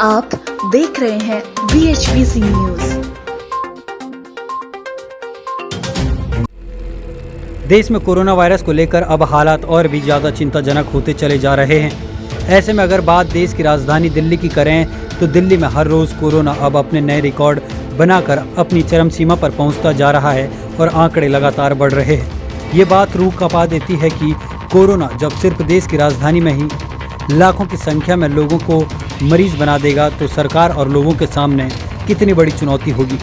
आप देख रहे हैं BHBC न्यूज। देश में कोरोना वायरस को लेकर अब हालात और भी ज़्यादा चिंताजनक होते चले जा रहे हैं। ऐसे में अगर बात देश की राजधानी दिल्ली की करें तो दिल्ली में हर रोज़ कोरोना अब अपने नए रिकॉर्ड बनाकर अपनी चरम सीमा पर पहुंचता जा रहा है और आंकड़े लगातार बढ़ रहे हैं। ये बात रूह कांपा देती है कि कोरोना जब सिर्फ देश की राजधानी में ही लाखों की संख्या में लोगों को मरीज बना देगा तो सरकार और लोगों के सामने कितनी बड़ी चुनौती होगी।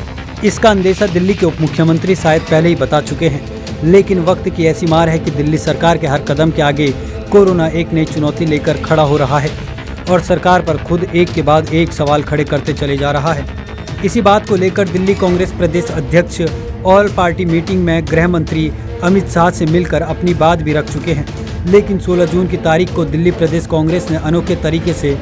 इसका अंदेशा दिल्ली के उप मुख्यमंत्री शायद पहले ही बता चुके हैं, लेकिन वक्त की ऐसी मार है कि दिल्ली सरकार के हर कदम के आगे कोरोना एक नई चुनौती लेकर खड़ा हो रहा है और सरकार पर खुद एक के बाद एक सवाल खड़े करते चले जा रहा है। इसी बात को लेकर दिल्ली कांग्रेस प्रदेश अध्यक्ष ऑल पार्टी मीटिंग में गृह मंत्री अमित शाह से मिलकर अपनी बात भी रख चुके हैं, लेकिन 16 जून की तारीख को दिल्ली प्रदेश कांग्रेस ने अनोखे तरीके से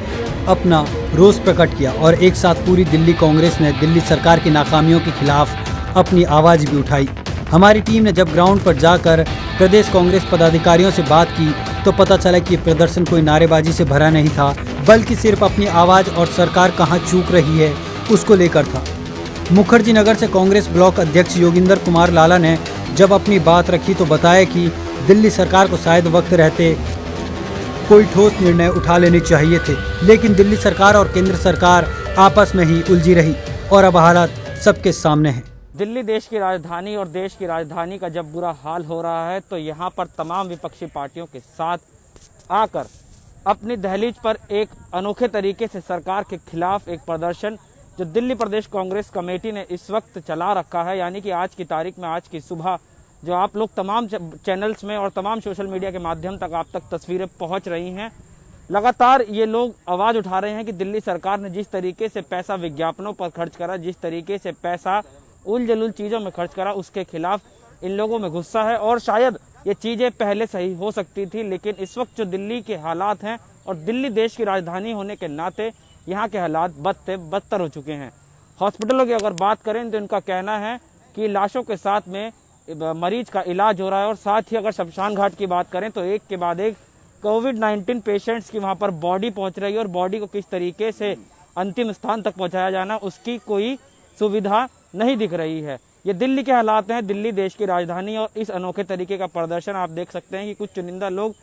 अपना रोष प्रकट किया और एक साथ पूरी दिल्ली कांग्रेस ने दिल्ली सरकार की नाकामियों के खिलाफ अपनी आवाज़ भी उठाई। हमारी टीम ने जब ग्राउंड पर जाकर प्रदेश कांग्रेस पदाधिकारियों से बात की तो पता चला कि प्रदर्शन कोई नारेबाजी से भरा नहीं था, बल्कि सिर्फ अपनी आवाज़ और सरकार कहां चूक रही है उसको लेकर था। मुखर्जी नगर से कांग्रेस ब्लॉक अध्यक्ष योगिंदर कुमार लाला ने जब अपनी बात रखी तो बताया कि दिल्ली सरकार को शायद वक्त रहते कोई ठोस निर्णय उठा लेने चाहिए थे, लेकिन दिल्ली सरकार और केंद्र सरकार आपस में ही उलझी रही और अब हालात सबके सामने हैं। दिल्ली देश की राजधानी और देश की राजधानी का जब बुरा हाल हो रहा है तो यहाँ पर तमाम विपक्षी पार्टियों के साथ आकर अपनी दहलीज पर एक अनोखे तरीके से सरकार के खिलाफ एक प्रदर्शन जो दिल्ली प्रदेश कांग्रेस कमेटी ने इस वक्त चला रखा है, यानी कि आज की तारीख में आज की सुबह जो आप लोग तमाम चैनल्स में और तमाम सोशल मीडिया के माध्यम तक आप तक तस्वीरें पहुंच रही हैं। लगातार ये लोग आवाज़ उठा रहे हैं कि दिल्ली सरकार ने जिस तरीके से पैसा विज्ञापनों पर खर्च करा, जिस तरीके से पैसा उल जलूल चीज़ों में खर्च करा, उसके खिलाफ इन लोगों में गुस्सा है और शायद ये चीज़ें पहले सही हो सकती थी, लेकिन इस वक्त जो दिल्ली के हालात हैं और दिल्ली देश की राजधानी होने के नाते यहाँ के हालात बदतर हो चुके हैं। हॉस्पिटलों की अगर बात करें तो इनका कहना है कि लाशों के साथ में मरीज का इलाज हो रहा है और साथ ही अगर शमशान घाट की बात करें तो एक के बाद एक कोविड-19 पेशेंट्स की वहाँ पर बॉडी पहुँच रही है और बॉडी को किस तरीके से अंतिम स्थान तक पहुँचाया जाना उसकी कोई सुविधा नहीं दिख रही है। ये दिल्ली के हालात हैं, दिल्ली देश की राजधानी, और इस अनोखे तरीके का प्रदर्शन आप देख सकते हैं कि कुछ चुनिंदा लोग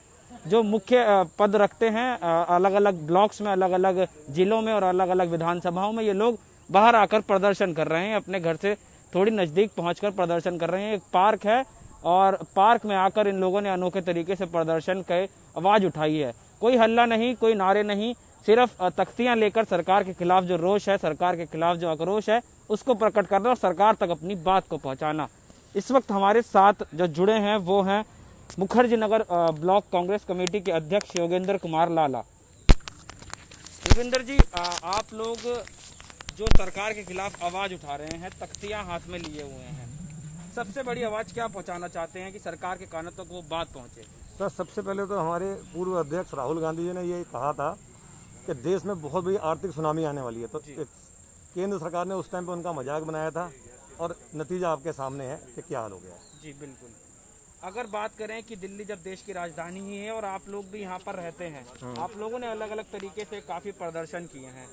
जो मुख्य पद रखते हैं अलग अलग ब्लॉक्स में, अलग अलग जिलों में और अलग अलग विधानसभाओं में, ये लोग बाहर आकर प्रदर्शन कर रहे हैं। अपने घर से थोड़ी नज़दीक पहुंचकर प्रदर्शन कर रहे हैं। एक पार्क है और पार्क में आकर इन लोगों ने अनोखे तरीके से प्रदर्शन की आवाज़ उठाई है। कोई हल्ला नहीं, कोई नारे नहीं, सिर्फ तख्तियां लेकर सरकार के खिलाफ जो रोष है, सरकार के खिलाफ जो आक्रोश है उसको प्रकट करना और सरकार तक अपनी बात को पहुंचाना। इस वक्त हमारे साथ जो जुड़े हैं वो हैं मुखर्जी नगर ब्लॉक कांग्रेस कमेटी के अध्यक्ष योगेंद्र कुमार लाला। योगेंद्र जी, आप लोग जो सरकार के खिलाफ आवाज़ उठा रहे हैं, तख्तियां हाथ में लिए हुए हैं, सबसे बड़ी आवाज़ क्या पहुंचाना चाहते हैं कि सरकार के कानों तक वो बात पहुंचे? सर, सबसे पहले तो हमारे पूर्व अध्यक्ष राहुल गांधी जी ने ये कहा था कि देश में बहुत बड़ी आर्थिक सुनामी आने वाली है, तो केंद्र सरकार ने उस टाइम पे उनका मजाक बनाया था और नतीजा आपके सामने है कि क्या हाल हो गया। जी बिल्कुल। अगर बात करें कि दिल्ली जब देश की राजधानी ही है और आप लोग भी यहाँ पर रहते हैं, आप लोगों ने अलग अलग तरीके से काफ़ी प्रदर्शन किए हैं,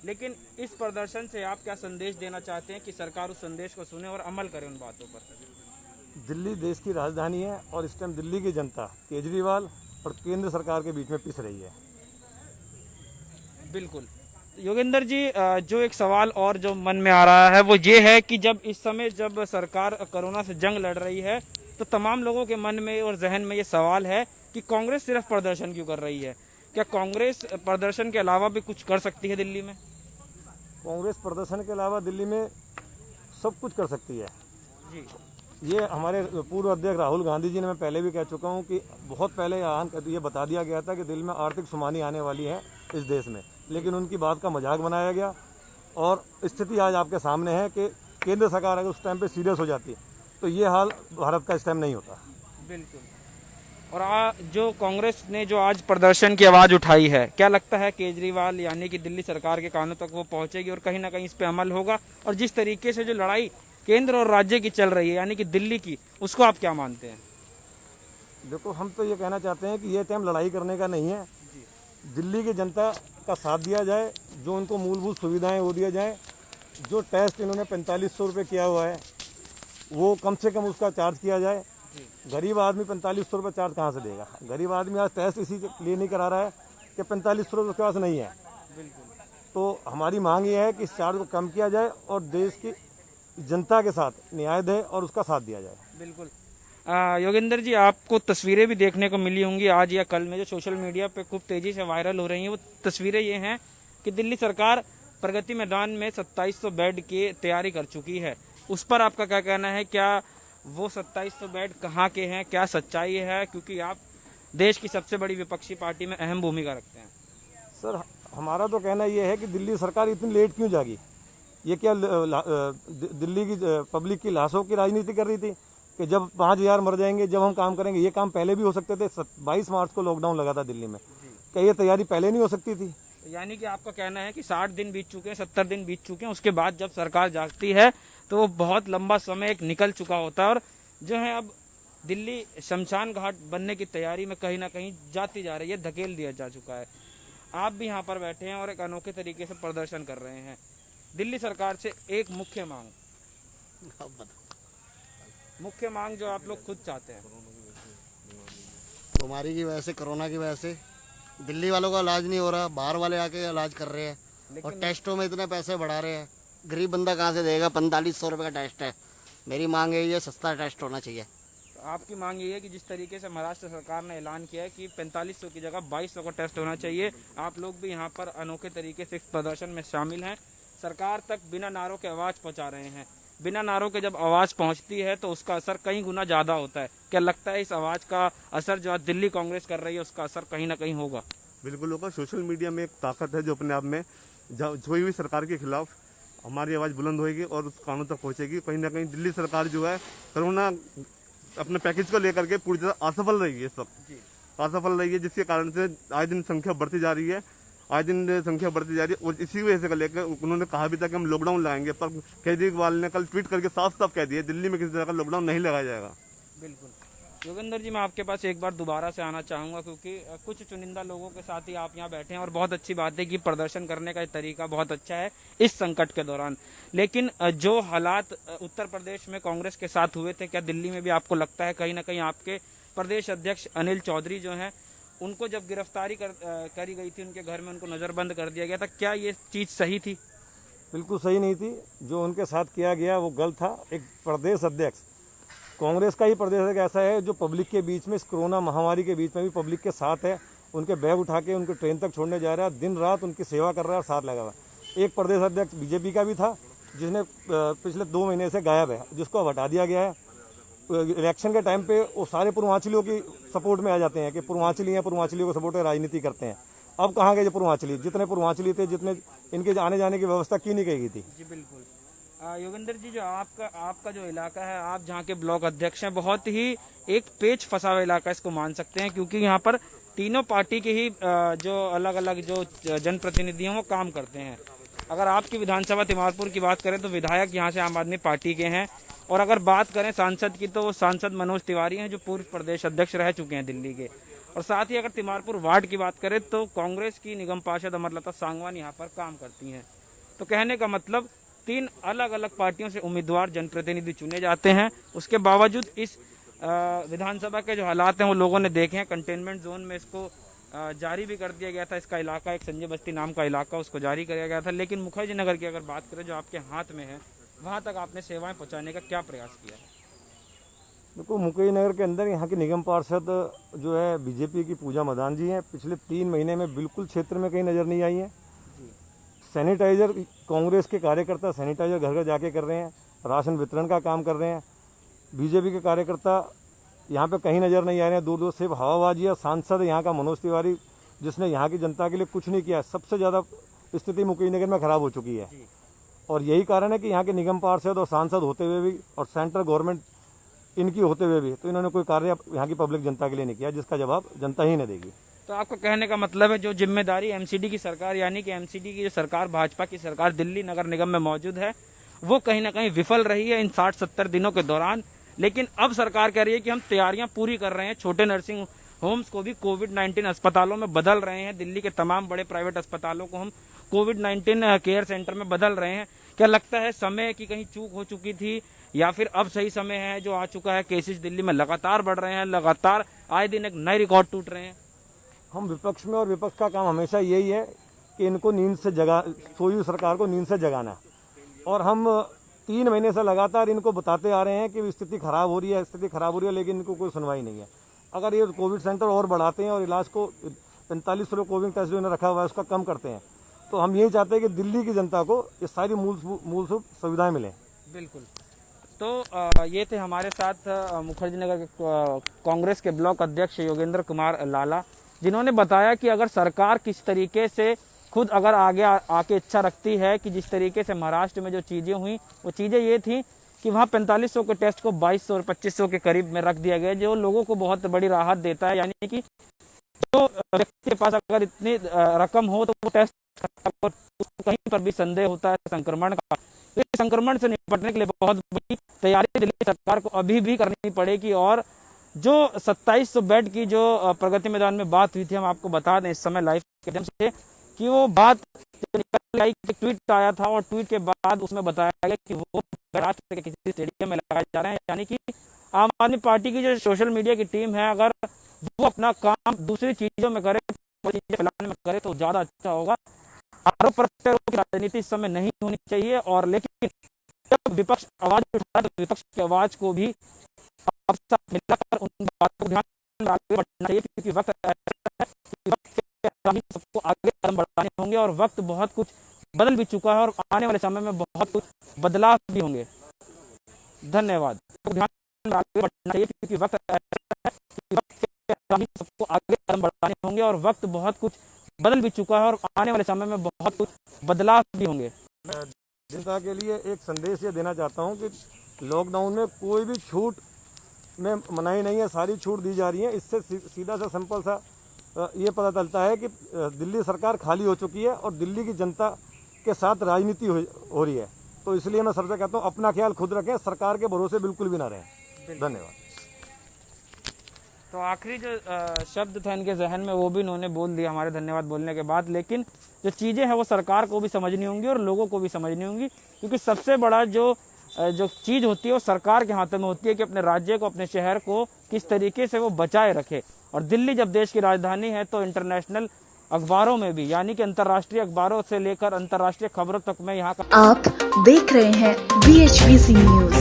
लेकिन इस प्रदर्शन से आप क्या संदेश देना चाहते हैं कि सरकार उस संदेश को सुने और अमल करे उन बातों पर? दिल्ली देश की राजधानी है और इस टाइम दिल्ली की जनता केजरीवाल और केंद्र सरकार के बीच में पिस रही है। बिल्कुल। योगेंद्र जी, जो एक सवाल और जो मन में आ रहा है वो ये है कि जब इस समय जब सरकार कोरोना से जंग लड़ रही है तो तमाम लोगों के मन में और जहन में ये सवाल है कि कांग्रेस सिर्फ प्रदर्शन क्यों कर रही है? क्या कांग्रेस प्रदर्शन के अलावा भी कुछ कर सकती है दिल्ली में? कांग्रेस प्रदर्शन के अलावा दिल्ली में सब कुछ कर सकती है जी। ये हमारे पूर्व अध्यक्ष राहुल गांधी जी ने, मैं पहले भी कह चुका हूँ कि बहुत पहले ये बता दिया गया था कि दिल्ली में आर्थिक सुनामी आने वाली है इस देश में, लेकिन उनकी बात का मजाक बनाया गया और स्थिति आज आपके सामने है कि केंद्र सरकार अगर उस टाइम पे सीरियस हो जाती तो ये हाल भारत का इस टाइम नहीं होता। बिल्कुल। और जो कांग्रेस ने जो आज प्रदर्शन की आवाज़ उठाई है, क्या लगता है केजरीवाल यानी कि दिल्ली सरकार के कानों तक वो पहुंचेगी और कहीं ना कहीं इस पे अमल होगा? और जिस तरीके से जो लड़ाई केंद्र और राज्य की चल रही है यानी कि दिल्ली की, उसको आप क्या मानते हैं? देखो, हम तो ये कहना चाहते हैं कि ये टाइम लड़ाई करने का नहीं है। दिल्ली की जनता का साथ दिया जाए, जो उनको मूलभूत सुविधाएं वो दिया जाए। जो टेस्ट इन्होंने 4500 रुपये किया हुआ है वो कम से कम उसका चार्ज किया जाए। गरीब आदमी 4500 रुपये चार्ज कहाँ से देगा? गरीब आदमी आज टेस्ट इसी लिए नहीं करा रहा है कि 4500 रुपये उसके पास नहीं है। तो हमारी मांग ये है कि इस चार्ज को कम किया जाए और देश की जनता के साथ न्याय दे और उसका साथ दिया जाए। बिल्कुल। योगेंद्र जी, आपको तस्वीरें भी देखने को मिली होंगी आज या कल में, जो सोशल मीडिया पे खूब तेजी से वायरल हो रही हैं। वो तस्वीरें ये हैं कि दिल्ली सरकार प्रगति मैदान में 2700 बेड की तैयारी कर चुकी है। उस पर आपका क्या कहना है? क्या वो 2700 बेड कहाँ के हैं? क्या सच्चाई है? क्योंकि आप देश की सबसे बड़ी विपक्षी पार्टी में अहम भूमिका रखते हैं। सर, हमारा तो कहना ये है कि दिल्ली सरकार इतनी लेट क्यों जागी? ये क्या दिल्ली की पब्लिक की लाशों की राजनीति कर रही थी कि जब 5000 मर जाएंगे जब हम काम करेंगे? ये काम पहले भी हो सकते थे। 22 मार्च को लॉकडाउन लगा था दिल्ली में, क्या ये तैयारी पहले नहीं हो सकती थी? यानी कि आपका कहना है कि 60 दिन बीत चुके हैं, 70 दिन बीत चुके हैं, उसके बाद जब सरकार जागती है तो वो बहुत लंबा समय एक निकल चुका होता है और जो है अब दिल्ली शमशान घाट बनने की तैयारी में कहीं ना कहीं जाती जा रही है, धकेल दिया जा चुका है। आप भी यहाँ पर बैठे हैं और एक अनोखे तरीके से प्रदर्शन कर रहे हैं। दिल्ली सरकार से एक मुख्य मांग जो आप लोग खुद चाहते हैं। बीमारी की वजह से, कोरोना की वजह से दिल्ली वालों का इलाज नहीं हो रहा, बाहर वाले आके इलाज कर रहे हैं और टेस्टों में इतने पैसे बढ़ा रहे हैं। गरीब बंदा कहाँ से देगा? 4500 रुपये का टेस्ट है। मेरी मांग है ये सस्ता टेस्ट होना चाहिए। तो आपकी मांग ये है कि जिस तरीके से महाराष्ट्र सरकार ने ऐलान किया है कि 4500 की जगह 2200 का टेस्ट होना चाहिए, आप लोग भी यहाँ पर अनोखे तरीके से इस प्रदर्शन में शामिल हैं। सरकार तक बिना नारों के आवाज़ पहुँचा रहे हैं। बिना नारों के जब आवाज़ पहुँचती है तो उसका असर कई गुना ज़्यादा होता है। क्या लगता है इस आवाज़ का असर जो आज दिल्ली कांग्रेस कर रही है उसका असर कहीं ना कहीं होगा? बिल्कुल होगा। सोशल मीडिया में एक ताकत है जो अपने आप में कोई भी सरकार के खिलाफ हमारी आवाज़ बुलंद होएगी और उस कानून तक पहुंचेगी। कहीं ना कहीं दिल्ली सरकार जो है कोरोना अपने पैकेज को लेकर के पूरी तरह असफल रही है, इस वक्त असफल रही है, जिसके कारण से आए दिन संख्या बढ़ती जा रही है, आए दिन संख्या बढ़ती जा रही है। और इसी वजह से लेकर उन्होंने कहा भी था कि हम लॉकडाउन लगाएंगे, पर केजरीवाल ने कल ट्वीट करके साफ साफ कह दिया दिल्ली में किसी तरह का लॉकडाउन नहीं लगाया जाएगा। बिल्कुल। योगेंद्र जी, मैं आपके पास एक बार दोबारा से आना चाहूँगा क्योंकि कुछ चुनिंदा लोगों के साथ ही आप यहाँ बैठे हैं और बहुत अच्छी बात है कि प्रदर्शन करने का तरीका बहुत अच्छा है इस संकट के दौरान। लेकिन जो हालात उत्तर प्रदेश में कांग्रेस के साथ हुए थे, क्या दिल्ली में भी आपको लगता है कहीं ना कहीं आपके प्रदेश अध्यक्ष अनिल चौधरी जो हैं उनको जब गिरफ्तारी करी गई थी, उनके घर में उनको नज़रबंद कर दिया गया था, क्या ये चीज़ सही थी? बिल्कुल सही नहीं थी। जो उनके साथ किया गया वो गलत था। एक प्रदेश अध्यक्ष, कांग्रेस का ही प्रदेश ऐसा है जो पब्लिक के बीच में, इस कोरोना महामारी के बीच में भी पब्लिक के साथ है। उनके बैग उठा के उनको ट्रेन तक छोड़ने जा रहा है, दिन रात उनकी सेवा कर रहा है और साथ लगा हुआ है। एक प्रदेश अध्यक्ष बीजेपी का भी था जिसने पिछले 2 महीने से गायब है, जिसको अब हटा दिया गया है। इलेक्शन के टाइम पे वो सारे पूर्वांचलियों की सपोर्ट में आ जाते हैं कि पूर्वांचली हैं, पूर्वांचलियों को सपोर्ट में राजनीति करते हैं। अब कहाँ गए जो पूर्वांचली? जितने पूर्वांचली थे, जितने इनके आने जाने की व्यवस्था क्यों नहीं की गई थी? जी बिल्कुल। योगेंद्र जी, जो आपका जो इलाका है, आप जहाँ के ब्लॉक अध्यक्ष हैं, बहुत ही एक पेच फंसा हुआ इलाका इसको मान सकते हैं क्योंकि यहाँ पर तीनों पार्टी के ही जो अलग अलग जो जनप्रतिनिधि हैं वो काम करते हैं। अगर आपकी विधानसभा तिमारपुर की बात करें तो विधायक यहाँ से आम आदमी पार्टी के हैं और अगर बात करें सांसद की तो सांसद मनोज तिवारी हैं जो पूर्व प्रदेश अध्यक्ष रह चुके हैं दिल्ली के। और साथ ही अगर तिमारपुर वार्ड की बात करें तो कांग्रेस की निगम पार्षद अमरलता सांगवान यहाँ पर काम करती हैं। तो कहने का मतलब 3 अलग अलग पार्टियों से उम्मीदवार जनप्रतिनिधि चुने जाते हैं। उसके बावजूद इस विधानसभा के जो हालात हैं वो लोगों ने देखे हैं। कंटेनमेंट जोन में इसको जारी भी कर दिया गया था। इसका इलाका एक संजय बस्ती नाम का इलाका, उसको जारी किया गया था। लेकिन मुखर्जी नगर की अगर बात करें जो आपके हाथ में है, वहाँ तक आपने सेवाएं पहुँचाने का क्या प्रयास किया है? देखो, मुखर्जी नगर के अंदर यहाँ की निगम पार्षद जो है बीजेपी की पूजा मदान जी हैं। पिछले 3 महीने में बिल्कुल क्षेत्र में कहीं नज़र नहीं आई है। सैनिटाइजर, कांग्रेस के कार्यकर्ता सैनिटाइजर घर घर जाके कर रहे हैं, राशन वितरण का काम कर रहे हैं। बीजेपी के कार्यकर्ता यहाँ पे कहीं नज़र नहीं आ रहे हैं, दूर दूर सिर्फ हवाबाजी है। सांसद यहाँ का मनोज तिवारी, जिसने यहाँ की जनता के लिए कुछ नहीं किया। सबसे ज़्यादा स्थिति मुखर्जी नगर में ख़राब हो चुकी है और यही कारण है कि यहाँ के निगम पार्षद और सांसद होते हुए भी और सेंट्रल गवर्नमेंट इनकी होते हुए भी तो इन्होंने कोई कार्य यहाँ की पब्लिक जनता के लिए नहीं किया, जिसका जवाब जनता ही नहीं देगी। तो आपका कहने का मतलब है जो जिम्मेदारी एमसीडी की सरकार, यानी कि एमसीडी की जो सरकार, भाजपा की सरकार दिल्ली नगर निगम में मौजूद है, वो कहीं ना कहीं विफल रही है इन 60-70 दिनों के दौरान। लेकिन अब सरकार कह रही है कि हम तैयारियां पूरी कर रहे हैं। छोटे नर्सिंग होम्स को भी कोविड-19 अस्पतालों में बदल रहे हैं। दिल्ली के तमाम बड़े प्राइवेट अस्पतालों को हम कोविड-19 केयर सेंटर में बदल रहे हैं। क्या लगता है समय की कहीं चूक हो चुकी थी या फिर अब सही समय है जो आ चुका है? केसेस दिल्ली में लगातार बढ़ रहे हैं, लगातार आए दिन एक नए रिकॉर्ड टूट रहे हैं। हम विपक्ष में, और विपक्ष का काम हमेशा यही है कि इनको नींद से सोई हुई सरकार को नींद से जगाना। और हम 3 महीने से लगातार इनको बताते आ रहे हैं कि स्थिति खराब हो रही है, स्थिति खराब हो रही है, लेकिन इनको कोई सुनवाई नहीं है। अगर ये कोविड सेंटर और बढ़ाते हैं और इलाज को 4500 कोविड टेस्ट जो इन्होंने रखा हुआ है उसका कम करते हैं, तो हम यही चाहते हैं कि दिल्ली की जनता को ये सारी मूलभूत सुविधाएं मिलें। बिल्कुल। तो ये थे हमारे साथ मुखर्जी नगर के कांग्रेस के ब्लॉक अध्यक्ष योगेंद्र कुमार लाला, जिन्होंने बताया कि अगर सरकार किस तरीके से खुद अगर आगे आके इच्छा रखती है कि जिस तरीके से महाराष्ट्र में जो चीज़ें हुई वो चीज़ें ये थी कि वहाँ 4500 के टेस्ट को 2200 और 2500 के करीब में रख दिया गया, जो लोगों को बहुत बड़ी राहत देता है। यानी कि जो व्यक्ति के पास अगर इतनी रकम हो तो वो टेस्ट कहीं पर भी संदेह होता है संक्रमण का, तो इस संक्रमण से निपटने के लिए बहुत बड़ी तैयारी दिल्ली सरकार को अभी भी करनी पड़ेगी। और जो 2700 बेड की जो प्रगति मैदान में बात हुई थी, हम आपको बता दें इस समय लाइव के माध्यम से कि वो बात निकल आई, ट्वीट आया था और ट्वीट के बाद उसमें बताया गया कि वो महाराष्ट्र के किसी स्टेडियम में लगाए जा रहे हैं। यानी कि आम आदमी पार्टी की जो सोशल मीडिया की टीम है, अगर वो अपना काम दूसरी चीजों में करे, चीजें फैलाने में करे तो ज्यादा अच्छा होगा। आरोप प्रत्यारोप की राजनीति इस समय नहीं होनी चाहिए। और लेकिन जब विपक्ष आवाज उठा तो विपक्ष की आवाज को भी मिलाकर उन बातों को ध्यान में आगे बढ़ना चाहिए, क्योंकि वक्त सबको आगे कदम बढ़ाने होंगे और वक्त बहुत कुछ बदल भी चुका है और आने वाले समय में बहुत कुछ बदलाव भी होंगे। धन्यवाद। ध्यान में आगे बढ़ना चाहिए, क्योंकि वक्त सबको आगे कदम बढ़ाने होंगे और वक्त बहुत कुछ बदल भी चुका है और आने वाले समय में बहुत कुछ बदलाव भी होंगे। जनता के लिए एक संदेश ये देना चाहता हूँ कि लॉकडाउन में कोई भी छूट में मनाही नहीं है, सारी छूट दी जा रही है। इससे सीधा सा सिंपल सा ये पता चलता है कि दिल्ली सरकार खाली हो चुकी है और दिल्ली की जनता के साथ राजनीति हो रही है। तो इसलिए मैं सबसे कहता हूँ अपना ख्याल खुद रखें, सरकार के भरोसे बिल्कुल भी ना रहें। धन्यवाद। तो आखिरी जो शब्द था इनके जहन में वो भी इन्होंने बोल दिया हमारे धन्यवाद बोलने के बाद। लेकिन जो चीज़ें हैं वो सरकार को भी समझनी होंगी और लोगों को भी समझनी होंगी, क्योंकि सबसे बड़ा जो चीज़ होती है वो सरकार के हाथों में होती है कि अपने राज्य को, अपने शहर को किस तरीके से वो बचाए रखे। और दिल्ली जब देश की राजधानी है तो इंटरनेशनल अखबारों में भी, यानी कि अंतर्राष्ट्रीय अखबारों से लेकर अंतर्राष्ट्रीय खबरों तक में यहाँ का आप देख रहे हैं VHBC न्यूज।